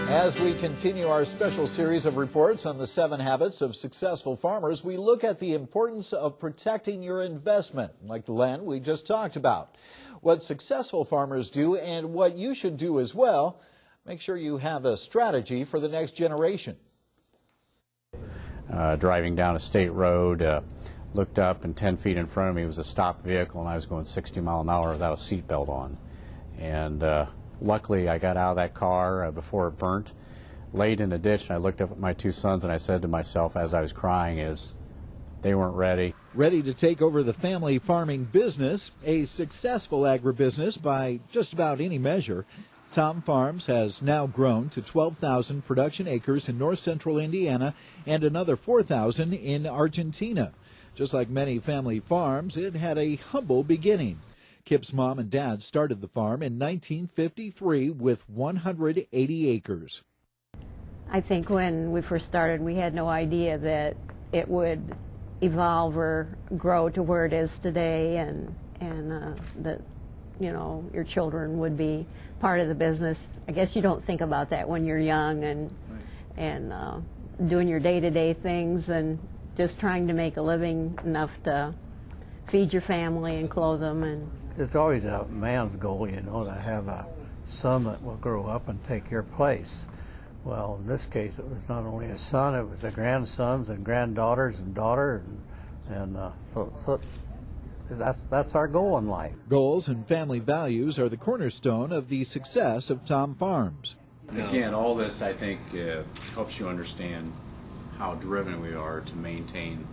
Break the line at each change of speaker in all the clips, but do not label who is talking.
As we continue our special series of reports on the 7 habits of successful farmers, we look at the importance of protecting your investment, like the land we just talked about. What successful farmers do and what you should do as well. Make sure you have a strategy for the next generation.
Driving down a state road, looked up, and 10 feet in front of me was a stopped vehicle, and I was going 60 miles an hour without a seatbelt on. And luckily, I got out of that car before it burnt, laid in a ditch, and I looked up at my 2 sons, and I said to myself as I was crying, they weren't ready.
Ready to take over the family farming business, a successful agribusiness by just about any measure. Tom Farms has now grown to 12,000 production acres in north central Indiana and another 4,000 in Argentina. Just like many family farms, it had a humble beginning. Kip's mom and dad started the farm in 1953 with 180 acres.
I think when we first started, we had no idea that it would evolve or grow to where it is today, and that, you know, your children would be part of the business. I guess you don't think about that when you're young and doing your day-to-day things and just trying to make a living enough to feed your family and clothe them. And
it's always a man's goal, you know, to have a son that will grow up and take your place. Well, in this case, it was not only a son, it was the grandsons and granddaughters and daughter, and so that's our goal in life.
Goals and family values are the cornerstone of the success of Tom Farms.
Again, all this, I think, helps you understand how driven we are to maintain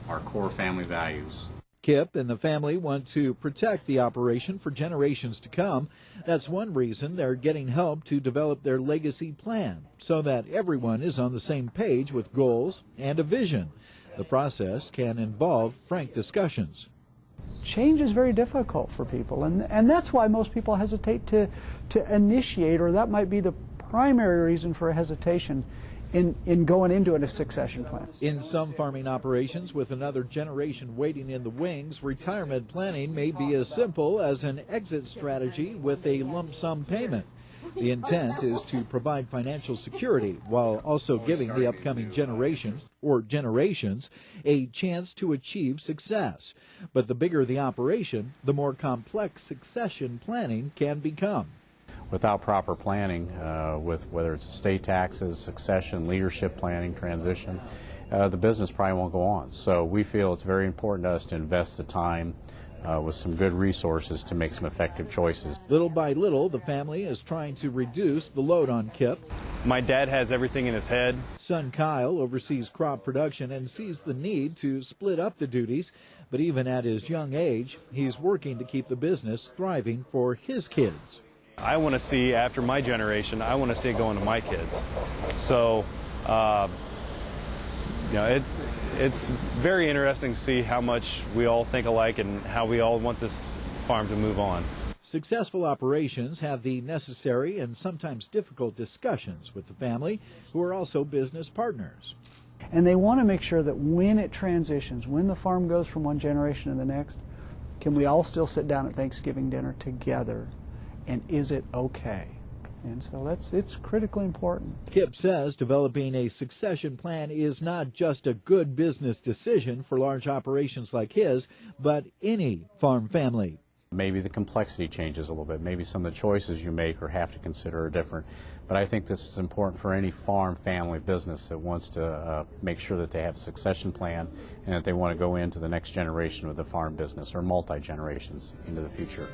our core family values.
Kip and the family want to protect the operation for generations to come. That's one reason they're getting help to develop their legacy plan so that everyone is on the same page with goals and a vision. The process can involve frank discussions.
Change is very difficult for people, and that's why most people hesitate to initiate, or that might be the primary reason for a hesitation in going into a succession plan.
In some farming operations with another generation waiting in the wings, retirement planning may be as simple as an exit strategy with a lump sum payment. The intent is to provide financial security while also giving the upcoming generation or generations a chance to achieve success. But the bigger the operation, the more complex succession planning can become.
Without proper planning, with whether it's estate taxes, succession, leadership planning, transition, the business probably won't go on. So we feel it's very important to us to invest the time with some good resources to make some effective choices.
Little by little, the family is trying to reduce the load on Kip.
My dad has everything in his head.
Son Kyle oversees crop production and sees the need to split up the duties. But even at his young age, he's working to keep the business thriving for his kids.
I want to see, after my generation, I want to see it going to my kids. So, you know, it's very interesting to see how much we all think alike and how we all want this farm to move on.
Successful operations have the necessary and sometimes difficult discussions with the family, who are also business partners.
And they want to make sure that when it transitions, when the farm goes from one generation to the next, can we all still sit down at Thanksgiving dinner together? And is it okay? And so it's critically important.
Kip says developing a succession plan is not just a good business decision for large operations like his, but any farm family.
Maybe the complexity changes a little bit. Maybe some of the choices you make or have to consider are different. But I think this is important for any farm family business that wants to make sure that they have a succession plan and that they want to go into the next generation of the farm business or multi-generations into the future.